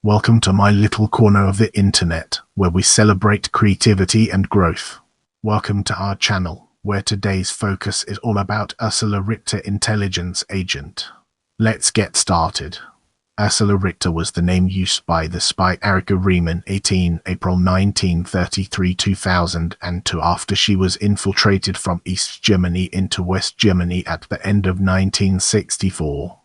Welcome to my little corner of the internet, where we celebrate creativity and growth. Welcome to our channel, where today's focus is all about Ursula Richter, intelligence agent. Let's get started. Ursula Richter was the name used by the spy Erika Reißmann, 18 April 1933 2002, after she was infiltrated from East Germany into West Germany at the end of 1964.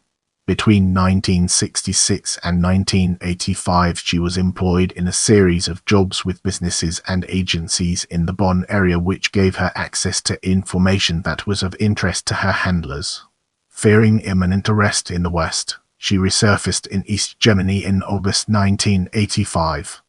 Between 1966 and 1985, she was employed in a series of jobs with businesses and agencies in the Bonn area, which gave her access to information that was of interest to her handlers. Fearing imminent arrest in the West, she resurfaced in East Germany in August 1985.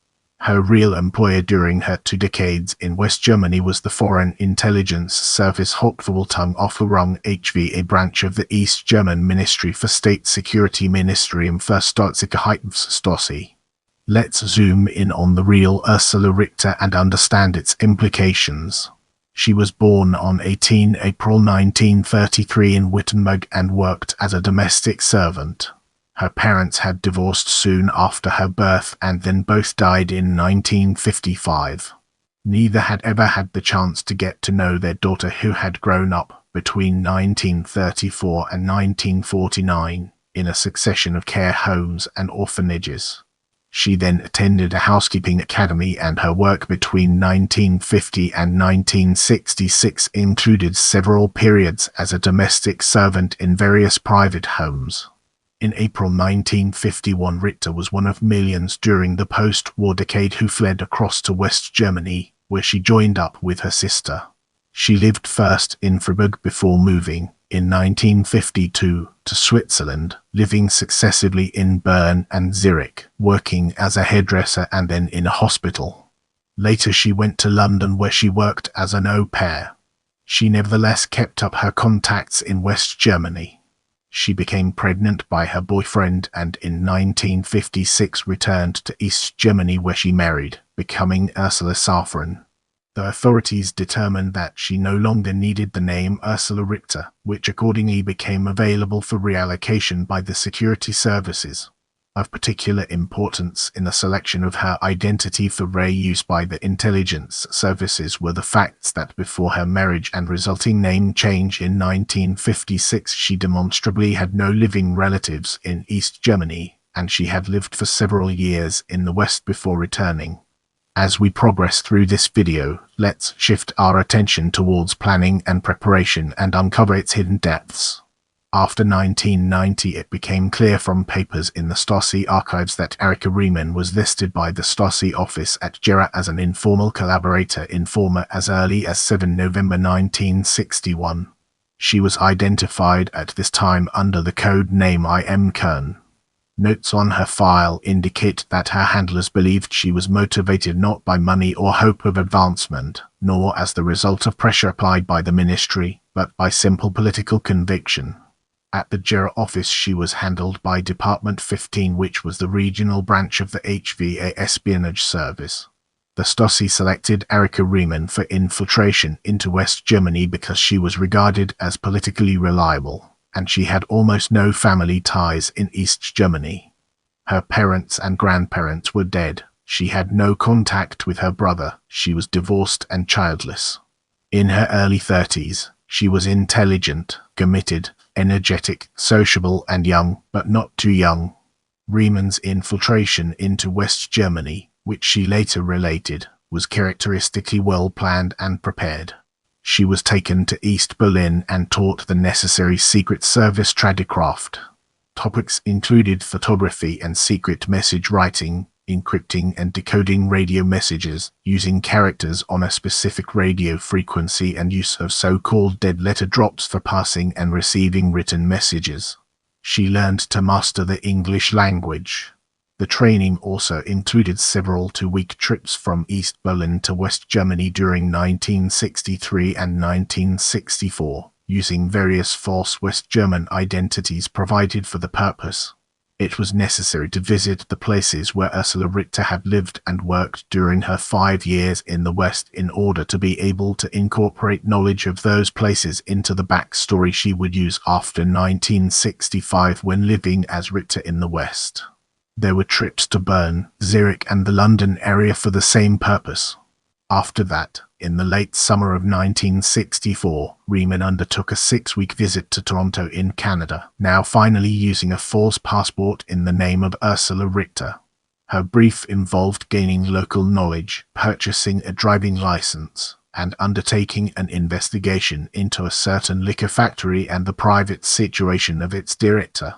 Her real employer during her 2 decades in West Germany was the Foreign Intelligence Service Hauptverwaltung Aufklärung HV, a branch of the East German Ministry for State Security, Ministerium für Staatssicherheit, Stasi. Let's zoom in on the real Ursula Richter and understand its implications. She was born on 18 April 1933 in Wittenberg and worked as a domestic servant. Her parents had divorced soon after her birth, and then both died in 1955. Neither had ever had the chance to get to know their daughter, who had grown up between 1934 and 1949 in a succession of care homes and orphanages. She then attended a housekeeping academy, and her work between 1950 and 1966 included several periods as a domestic servant in various private homes. In April 1951, Richter was one of millions during the post-war decade who fled across to West Germany, where she joined up with her sister. She lived first in Freiburg before moving, in 1952, to Switzerland, living successively in Bern and Zurich, working as a hairdresser and then in a hospital. Later she went to London, where she worked as an au pair. She nevertheless kept up her contacts in West Germany. She became pregnant by her boyfriend and in 1956 returned to East Germany, where she married, becoming Ursula Safran. The authorities determined that she no longer needed the name Ursula Richter, which accordingly became available for reallocation by the security services. Of particular importance in the selection of her identity for reuse by the intelligence services were the facts that before her marriage and resulting name change in 1956, she demonstrably had no living relatives in East Germany, and she had lived for several years in the West before returning. As we progress through this video, let's shift our attention towards planning and preparation and uncover its hidden depths. After 1990, it became clear from papers in the Stasi archives that Erika Reißmann was listed by the Stasi office at Gera as an informal informer as early as 7 November 1961. She was identified at this time under the code name I.M. Kern. Notes on her file indicate that her handlers believed she was motivated not by money or hope of advancement, nor as the result of pressure applied by the ministry, but by simple political conviction. At the Gera office she was handled by Department 15, which was the regional branch of the HVA espionage service. The Stasi selected Erika Reißmann for infiltration into West Germany because she was regarded as politically reliable, and she had almost no family ties in East Germany. Her parents and grandparents were dead. She had no contact with her brother. She was divorced and childless. In her early 30s, she was intelligent, committed, energetic, sociable, and young, but not too young. Reißmann's infiltration into West Germany, which she later related, was characteristically well planned and prepared. She was taken to East Berlin and taught the necessary Secret Service tradecraft. Topics included photography and secret message writing, encrypting and decoding radio messages, using characters on a specific radio frequency, and use of so-called dead letter drops for passing and receiving written messages. She learned to master the English language. The training also included several 2-week trips from East Berlin to West Germany during 1963 and 1964, using various false West German identities provided for the purpose. It was necessary to visit the places where Ursula Richter had lived and worked during her 5 years in the West in order to be able to incorporate knowledge of those places into the backstory she would use after 1965 when living as Richter in the West. There were trips to Bern, Zurich and the London area for the same purpose. After that, in the late summer of 1964, Reimann undertook a 6-week visit to Toronto in Canada, now finally using a false passport in the name of Ursula Richter. Her brief involved gaining local knowledge, purchasing a driving license, and undertaking an investigation into a certain liquor factory and the private situation of its director.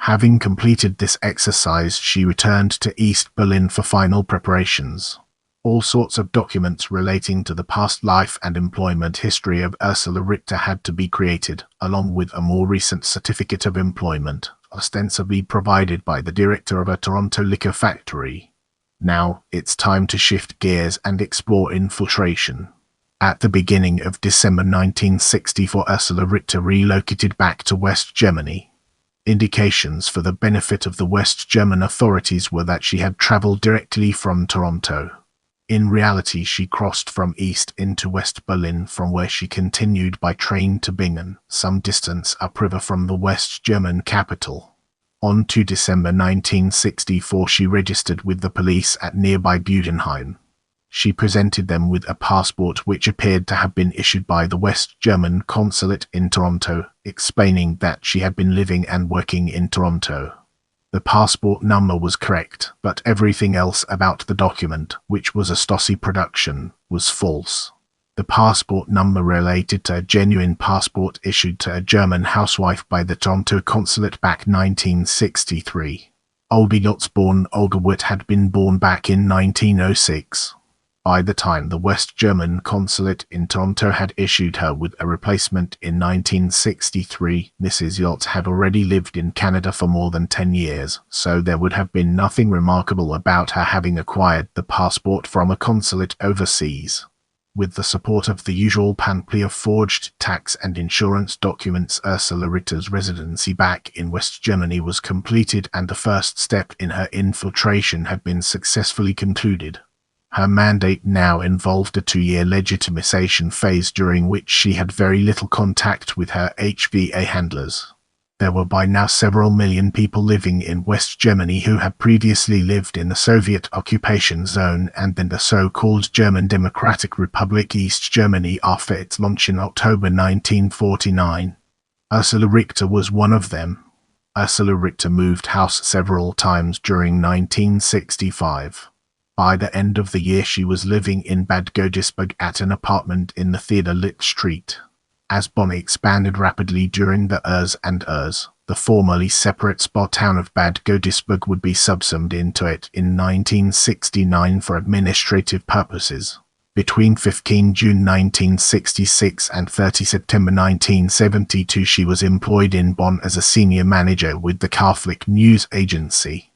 Having completed this exercise, she returned to East Berlin for final preparations. All sorts of documents relating to the past life and employment history of Ursula Richter had to be created, along with a more recent certificate of employment, ostensibly provided by the director of a Toronto liquor factory. Now, it's time to shift gears and explore infiltration. At the beginning of December 1964, Ursula Richter relocated back to West Germany. Indications for the benefit of the West German authorities were that she had travelled directly from Toronto. In reality, she crossed from East into West Berlin, from where she continued by train to Bingen, some distance upriver from the West German capital. On to December 1964, she registered with the police at nearby Budenheim. She presented them with a passport which appeared to have been issued by the West German consulate in Toronto, explaining that she had been living and working in Toronto. The passport number was correct, but everything else about the document, which was a Stasi production, was false. The passport number related to a genuine passport issued to a German housewife by the Toronto consulate back 1963. Olga Olga Witt had been born back in 1906. By the time the West German consulate in Toronto had issued her with a replacement in 1963, Mrs. Yacht had already lived in Canada for more than 10 years, so there would have been nothing remarkable about her having acquired the passport from a consulate overseas. With the support of the usual panoply of forged tax and insurance documents, Ursula Richter's residency back in West Germany was completed, and the first step in her infiltration had been successfully concluded. Her mandate now involved a 2-year legitimization phase during which she had very little contact with her HVA handlers. There were by now several million people living in West Germany who had previously lived in the Soviet occupation zone and then the so-called German Democratic Republic East Germany after its launch in October 1949. Ursula Richter was one of them. Ursula Richter moved house several times during 1965. By the end of the year, she was living in Bad Godesberg at an apartment in the Theodor-Litt Street. As Bonn expanded rapidly during the Urs, the formerly separate spa town of Bad Godesberg would be subsumed into it in 1969 for administrative purposes. Between 15 June 1966 and 30 September 1972, she was employed in Bonn as a senior manager with the Catholic News Agency.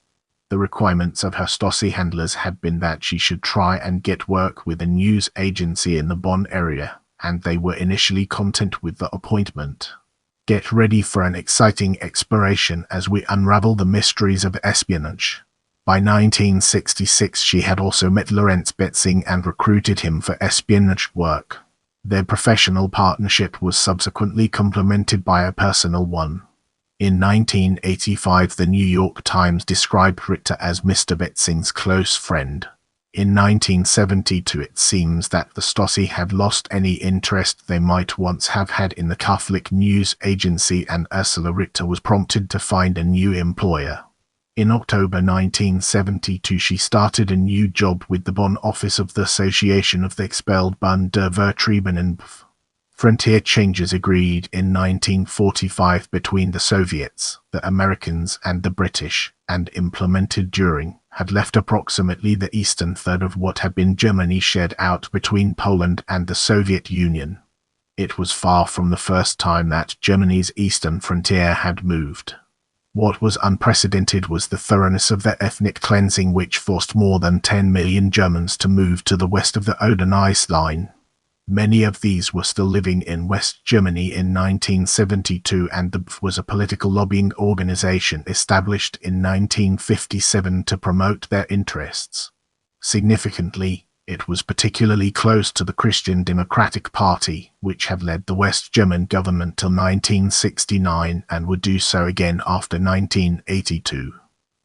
The requirements of her Stasi handlers had been that she should try and get work with a news agency in the Bonn area, and they were initially content with the appointment. Get ready for an exciting exploration as we unravel the mysteries of espionage. By 1966, she had also met Lorenz Betzing and recruited him for espionage work. Their professional partnership was subsequently complemented by a personal one. In 1985, the New York Times described Richter as Mr. Betzing's close friend. In 1972, it seems that the Stasi had lost any interest they might once have had in the Catholic News Agency, and Ursula Richter was prompted to find a new employer. In October 1972, she started a new job with the Bonn office of the Association of the Expelled Bund der Vertriebenen. Frontier changes agreed in 1945 between the Soviets, the Americans and the British, and implemented during, had left approximately the eastern third of what had been Germany shared out between Poland and the Soviet Union. It was far from the first time that Germany's eastern frontier had moved. What was unprecedented was the thoroughness of the ethnic cleansing, which forced more than 10 million Germans to move to the west of the Oder-Neisse line. Many of these were still living in West Germany in 1972, and the BF was a political lobbying organization established in 1957 to promote their interests. Significantly, it was particularly close to the Christian Democratic Party, which had led the West German government till 1969 and would do so again after 1982.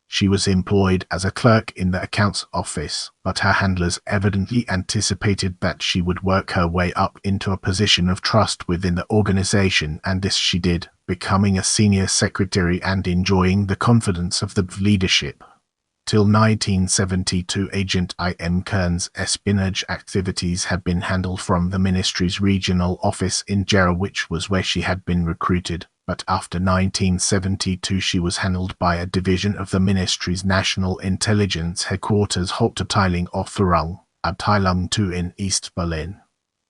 She was employed as a clerk in the accounts office, but her handlers evidently anticipated that she would work her way up into a position of trust within the organization, and this she did, becoming a senior secretary and enjoying the confidence of the leadership. Till 1972, Agent I.M. Kern's espionage activities had been handled from the ministry's regional office in Jera, which was where she had been recruited, but after 1972 she was handled by a division of the ministry's National Intelligence Headquarters Hauptverwaltung Aufklärung, Abteilung 2 in East Berlin.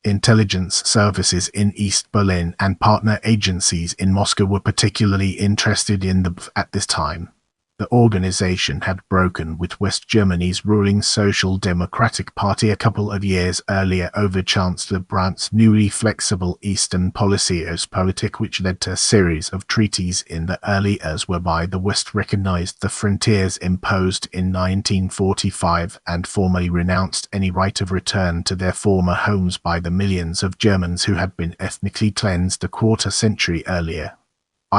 Intelligence services in East Berlin and partner agencies in Moscow were particularly interested in the BF at this time. The organization had broken with West Germany's ruling Social Democratic Party a couple of years earlier over Chancellor Brandt's newly flexible Eastern policy Ostpolitik, which led to a series of treaties in the early years whereby the West recognized the frontiers imposed in 1945 and formally renounced any right of return to their former homes by the millions of Germans who had been ethnically cleansed a quarter century earlier.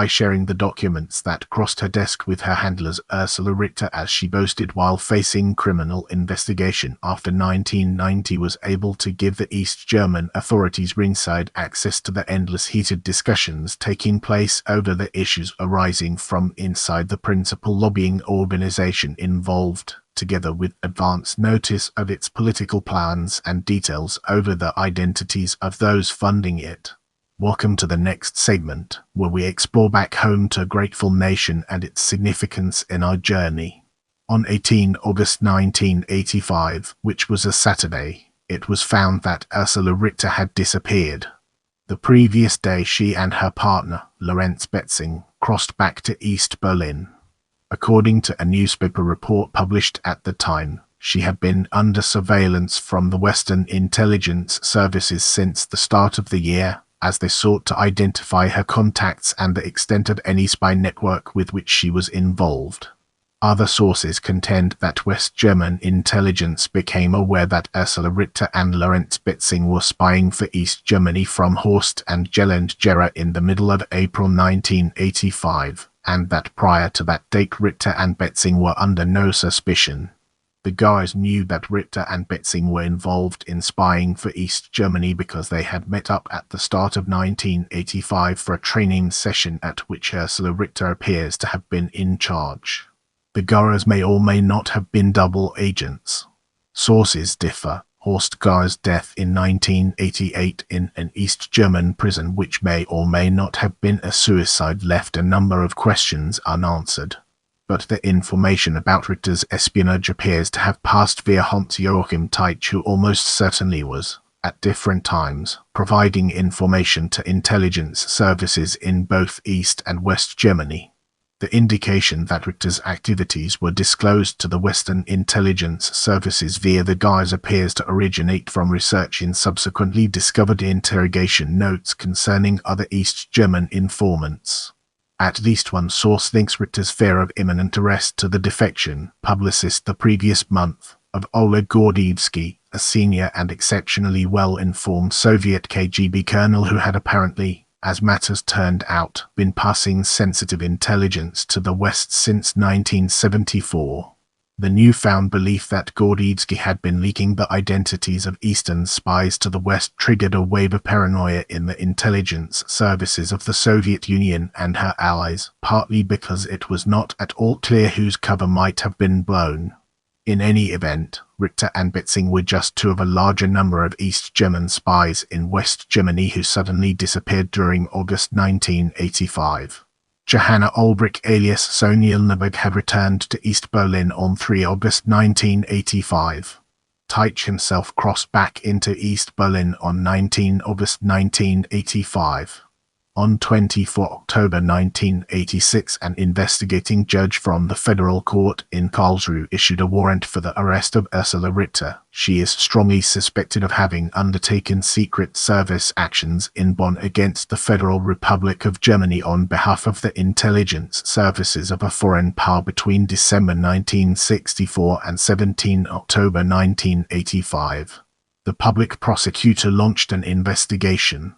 Sharing the documents that crossed her desk with her handlers Ursula Richter as she boasted while facing criminal investigation after 1990 was able to give the East German authorities ringside access to the endless heated discussions taking place over the issues arising from inside the principal lobbying organization involved, together with advance notice of its political plans and details over the identities of those funding it. Welcome to the next segment, where we explore back home to a grateful nation and its significance in our journey. On 18 August 1985, which was a Saturday, it was found that Ursula Richter had disappeared. The previous day she and her partner, Lorenz Betzing, crossed back to East Berlin. According to a newspaper report published at the time, she had been under surveillance from the Western intelligence services since the start of the year, as they sought to identify her contacts and the extent of any spy network with which she was involved. Other sources contend that West German intelligence became aware that Ursula Richter and Lorenz Betzing were spying for East Germany from Horst and Gera in the middle of April 1985, and that prior to that date Richter and Betzing were under no suspicion. The guys knew that Richter and Betzing were involved in spying for East Germany because they had met up at the start of 1985 for a training session at which Ursula Richter appears to have been in charge. The Gauers may or may not have been double agents. Sources differ. Horst Gauer's death in 1988 in an East German prison, which may or may not have been a suicide, left a number of questions unanswered. But the information about Richter's espionage appears to have passed via Hans-Joachim Teitsch, who almost certainly was, at different times, providing information to intelligence services in both East and West Germany. The indication that Richter's activities were disclosed to the Western intelligence services via the guys appears to originate from research in subsequently discovered interrogation notes concerning other East German informants. At least one source links Richter's fear of imminent arrest to the defection, publicist the previous month, of Oleg Gordievsky, a senior and exceptionally well-informed Soviet KGB colonel who had apparently, as matters turned out, been passing sensitive intelligence to the West since 1974. The newfound belief that Gordievsky had been leaking the identities of Eastern spies to the West triggered a wave of paranoia in the intelligence services of the Soviet Union and her allies, partly because it was not at all clear whose cover might have been blown. In any event, Richter and Betzing were just two of a larger number of East German spies in West Germany who suddenly disappeared during August 1985. Johanna Ulbrich alias Sonia Lneberg had returned to East Berlin on 3 August 1985. Teitsch himself crossed back into East Berlin on 19 August 1985. On 24 October 1986, an investigating judge from the Federal Court in Karlsruhe issued a warrant for the arrest of Ursula Richter. She is strongly suspected of having undertaken Secret Service actions in Bonn against the Federal Republic of Germany on behalf of the intelligence services of a foreign power between December 1964 and 17 October 1985. The public prosecutor launched an investigation.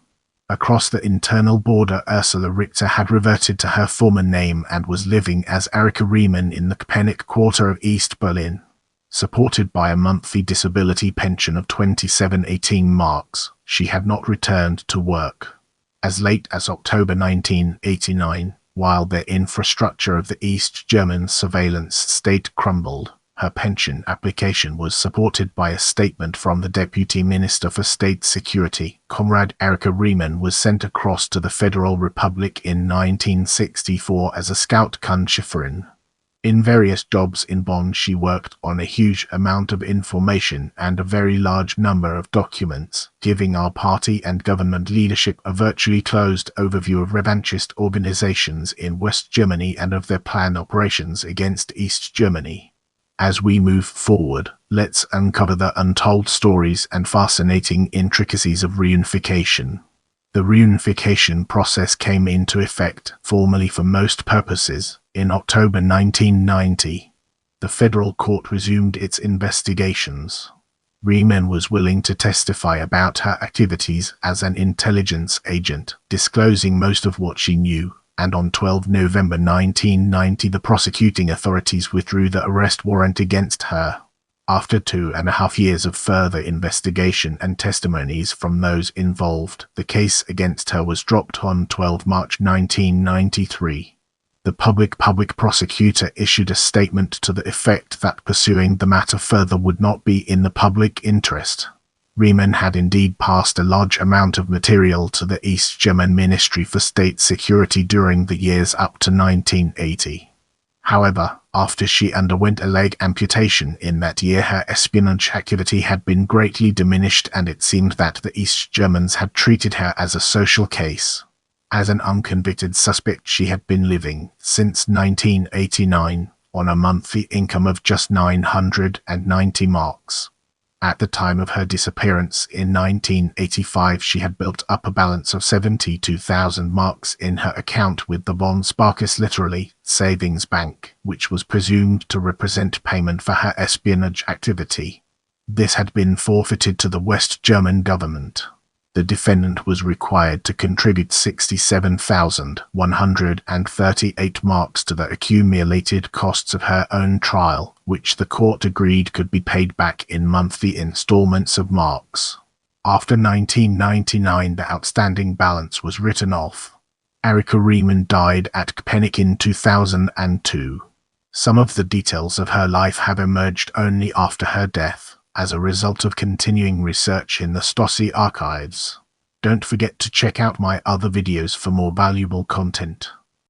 Across the internal border, Ursula Richter had reverted to her former name and was living as Erika Reißmann in the Kpenich quarter of East Berlin. Supported by a monthly disability pension of 2718 marks, she had not returned to work. As late as October 1989, while the infrastructure of the East German surveillance state crumbled, her pension application was supported by a statement from the Deputy Minister for State Security. Comrade Erika Reißmann was sent across to the Federal Republic in 1964 as a Scoutschifferin. In various jobs in Bonn, she worked on a huge amount of information and a very large number of documents, giving our party and government leadership a virtually closed overview of revanchist organizations in West Germany and of their planned operations against East Germany. As we move forward, let's uncover the untold stories and fascinating intricacies of reunification. The reunification process came into effect, formally for most purposes, in October 1990. The federal court resumed its investigations. Reißmann was willing to testify about her activities as an intelligence agent, disclosing most of what she knew, and on 12 November 1990 the prosecuting authorities withdrew the arrest warrant against her. After 2.5 years of further investigation and testimonies from those involved, the case against her was dropped on 12 March 1993. The public prosecutor issued a statement to the effect that pursuing the matter further would not be in the public interest. Reißmann had indeed passed a large amount of material to the East German Ministry for State Security during the years up to 1980. However, after she underwent a leg amputation in that year, her espionage activity had been greatly diminished, and it seemed that the East Germans had treated her as a social case. As an unconvicted suspect, she had been living, since 1989, on a monthly income of just 990 marks. At the time of her disappearance in 1985, she had built up a balance of 72,000 marks in her account with the Bonn Sparkasse literally savings bank, which was presumed to represent payment for her espionage activity. This had been forfeited to the West German government. The defendant was required to contribute 67,138 marks to the accumulated costs of her own trial, which the court agreed could be paid back in monthly installments of marks. After 1999, the outstanding balance was written off. Erika Reißmann died at Kpenich in 2002. Some of the details of her life have emerged only after her death, as a result of continuing research in the Stasi archives. Don't forget to check out my other videos for more valuable content.